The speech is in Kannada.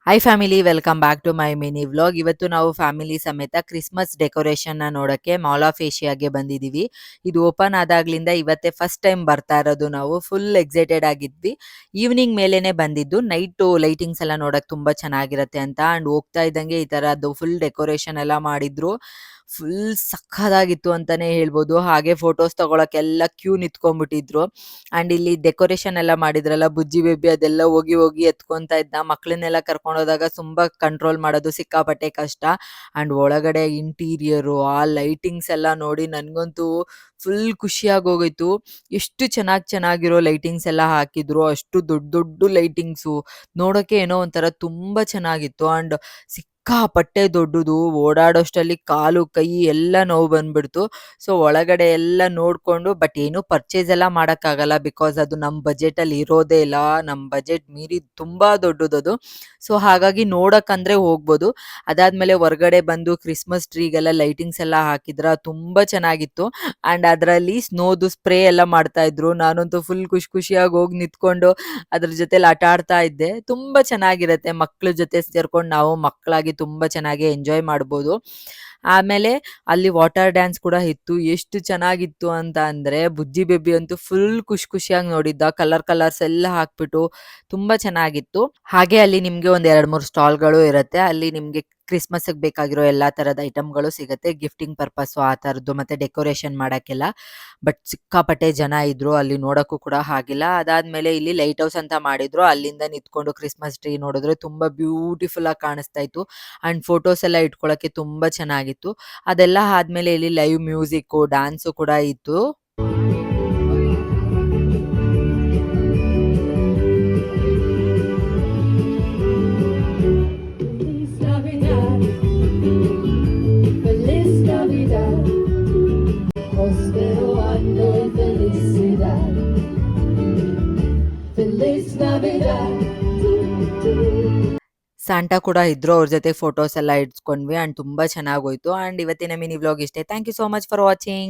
Hi family, welcome back to my mini vlog. ಇವತ್ತು ನಾವು ಫ್ಯಾಮಿಲಿ ಸಮೇತ ಕ್ರಿಸ್ಮಸ್ ಡೆಕೋರೇಷನ್ನ ನೋಡೋಕ್ಕೆ ಮಾಲ್ ಆಫ್ ಏಷಿಯಾಗೆ ಬಂದಿದ್ದೀವಿ. ಇದು ಓಪನ್ ಆದಾಗ್ಲಿಂದ ಇವತ್ತೇ ಫಸ್ಟ್ ಟೈಮ್ ಬರ್ತಾ ಇರೋದು. ನಾವು ಫುಲ್ ಎಕ್ಸೈಟೆಡ್ ಆಗಿದ್ವಿ. ಈವ್ನಿಂಗ್ ಮೇಲೇನೆ ಬಂದಿದ್ದು. ನೈಟು ಲೈಟಿಂಗ್ಸ್ ಎಲ್ಲ ನೋಡೋಕೆ ತುಂಬ ಚೆನ್ನಾಗಿರುತ್ತೆ ಅಂತ. ಆ್ಯಂಡ್ ಹೋಗ್ತಾ ಇದ್ದಂಗೆ ಈ ಥರದ್ದು ಫುಲ್ ಡೆಕೋರೇಷನ್ ಎಲ್ಲ ಮಾಡಿದ್ರು. ಫುಲ್ ಸಖತ್ತಾಗಿತ್ತು ಅಂತಾನೆ ಹೇಳ್ಬೋದು. ಹಾಗೆ ಫೋಟೋಸ್ ತಗೊಳಕ್ಕೆಲ್ಲ ಕ್ಯೂ ನಿಂತ್ಕೊಂಡ್ಬಿಟ್ಟಿದ್ರು. ಆ್ಯಂಡ್ ಇಲ್ಲಿ ಡೆಕೋರೇಷನ್ ಎಲ್ಲ ಮಾಡಿದ್ರಲ್ಲ, ಬುಜ್ಜಿ ಬೇಬಿ ಅದೆಲ್ಲ ಹೋಗಿ ಹೋಗಿ ಎತ್ಕೊಂತ ಇದ್ದ. ಮಕ್ಕಳನ್ನೆಲ್ಲ ಕರ್ಕೊಂಡು ಹೋದಾಗ ತುಂಬ ಕಂಟ್ರೋಲ್ ಮಾಡೋದು ಸಿಕ್ಕಾಪಟ್ಟೆ ಕಷ್ಟ. ಆ್ಯಂಡ್ ಒಳಗಡೆ ಇಂಟೀರಿಯರು, ಆ ಲೈಟಿಂಗ್ಸ್ ಎಲ್ಲ ನೋಡಿ ನನಗಂತೂ ಫುಲ್ ಖುಷಿಯಾಗೋಗಿತ್ತು. ಎಷ್ಟು ಚೆನ್ನಾಗಿರೋ ಲೈಟಿಂಗ್ಸ್ ಎಲ್ಲ ಹಾಕಿದ್ರು. ಅಷ್ಟು ದೊಡ್ಡ ದೊಡ್ಡ ಲೈಟಿಂಗ್ಸು ನೋಡೋಕ್ಕೆ ಏನೋ ಒಂಥರ ತುಂಬ ಚೆನ್ನಾಗಿತ್ತು. ಆ್ಯಂಡ್ ಸಿಕ್ಕಾಪಟ್ಟೆ ದೊಡ್ಡದು. ಓಡಾಡೋಷ್ಟರಲ್ಲಿ ಕಾಲು ಕೈ ಎಲ್ಲ ನೋವು ಬಂದ್ಬಿಡ್ತು. ಸೊ ಒಳಗಡೆ ಎಲ್ಲ ನೋಡ್ಕೊಂಡು, ಬಟ್ ಏನು ಪರ್ಚೇಸ್ ಎಲ್ಲ ಮಾಡೋಕ್ಕಾಗಲ್ಲ, ಬಿಕಾಸ್ ಅದು ನಮ್ಮ ಬಜೆಟಲ್ಲಿ ಇರೋದೇ ಇಲ್ಲ. ನಮ್ಮ ಬಜೆಟ್ ಮೀರಿ ತುಂಬ ದೊಡ್ಡದದು. ಸೊ ಹಾಗಾಗಿ ನೋಡೋಕ್ಕಂದ್ರೆ ಹೋಗ್ಬೋದು. ಅದಾದಮೇಲೆ ಹೊರಗಡೆ ಬಂದು ಕ್ರಿಸ್ಮಸ್ ಟ್ರೀಗೆಲ್ಲ ಲೈಟಿಂಗ್ಸ್ ಎಲ್ಲ ಹಾಕಿದ್ರ, ತುಂಬ ಚೆನ್ನಾಗಿತ್ತು. ಆ್ಯಂಡ್ ಅದರಲ್ಲಿ ಸ್ನೋದು ಸ್ಪ್ರೇ ಎಲ್ಲ ಮಾಡ್ತಾ ಇದ್ರು. ನಾನಂತೂ ಫುಲ್ ಖುಷಿಯಾಗಿ ಹೋಗಿ ನಿಂತ್ಕೊಂಡು ಅದ್ರ ಜೊತೆಲಿ ಆಟ ಆಡ್ತಾ ಇದ್ದೆ. ತುಂಬ ಚೆನ್ನಾಗಿರುತ್ತೆ. ಮಕ್ಳ ಜೊತೆ ಸೇರ್ಕೊಂಡು ನಾವು ಮಕ್ಕಳಾಗಿ ತುಂಬ ಚೆನ್ನಾಗಿ ಎಂಜಾಯ್ ಮಾಡ್ಬೋದು. ಆಮೇಲೆ ಅಲ್ಲಿ ವಾಟರ್ ಡ್ಯಾನ್ಸ್ ಕೂಡ ಇತ್ತು. ಎಷ್ಟು ಚೆನ್ನಾಗಿತ್ತು ಅಂತ ಅಂದರೆ, ಬುಜ್ಜಿ ಬೇಬಿ ಅಂತೂ ಫುಲ್ ಖುಷಿಯಾಗಿ ನೋಡಿದ್ದ. ಕಲರ್ಸ್ ಎಲ್ಲ ಹಾಕ್ಬಿಟ್ಟು ತುಂಬ ಚೆನ್ನಾಗಿತ್ತು. ಹಾಗೆ ಅಲ್ಲಿ ನಿಮಗೆ ಒಂದು 2-3 ಸ್ಟಾಲ್ಗಳು ಇರುತ್ತೆ. ಅಲ್ಲಿ ನಿಮಗೆ ಕ್ರಿಸ್ಮಸ್ಗೆ ಬೇಕಾಗಿರೋ ಎಲ್ಲ ಥರದ ಐಟಮ್ಗಳು ಸಿಗುತ್ತೆ. ಗಿಫ್ಟಿಂಗ್ ಪರ್ಪಸ್ಸು ಆ ಥರದ್ದು, ಮತ್ತು ಡೆಕೋರೇಷನ್ ಮಾಡೋಕ್ಕೆಲ್ಲ. ಬಟ್ ಸಿಕ್ಕಾಪಟ್ಟೆ ಜನ ಇದ್ರು, ಅಲ್ಲಿ ನೋಡೋಕ್ಕೂ ಕೂಡ ಆಗಿಲ್ಲ. ಅದಾದಮೇಲೆ ಇಲ್ಲಿ ಲೈಟ್ ಹೌಸ್ ಅಂತ ಮಾಡಿದ್ರು. ಅಲ್ಲಿಂದ ನಿಂತ್ಕೊಂಡು ಕ್ರಿಸ್ಮಸ್ ಟ್ರೀ ನೋಡಿದ್ರೆ ತುಂಬ ಬ್ಯೂಟಿಫುಲ್ ಆಗಿ ಕಾಣಿಸ್ತಾ ಇತ್ತು. ಆ್ಯಂಡ್ ಫೋಟೋಸ್ ಎಲ್ಲ ಇಟ್ಕೊಳ್ಳೋಕ್ಕೆ ತುಂಬ ಚೆನ್ನಾಗಿತ್ತು. ಅದೆಲ್ಲ ಆದಮೇಲೆ ಇಲ್ಲಿ ಲೈವ್ ಮ್ಯೂಸಿಕ್ಕು, ಡ್ಯಾನ್ಸು ಕೂಡ ಇತ್ತು. ಸ್ಯಾಂಟಾ ಕೂಡ ಇದ್ರು. ಅವ್ರ ಜೊತೆ ಫೋಟೋಸ್ ಎಲ್ಲ ಇಡ್ಸ್ಕೊಂಡ್ವಿ. ಆ್ಯಂಡ್ ತುಂಬ ಚೆನ್ನಾಗೋಯ್ತು. ಆ್ಯಂಡ್ ಇವತ್ತಿನ ಮಿನಿ ವ್ಲಾಗ್ ಇಷ್ಟೇ. Thank you so much for watching.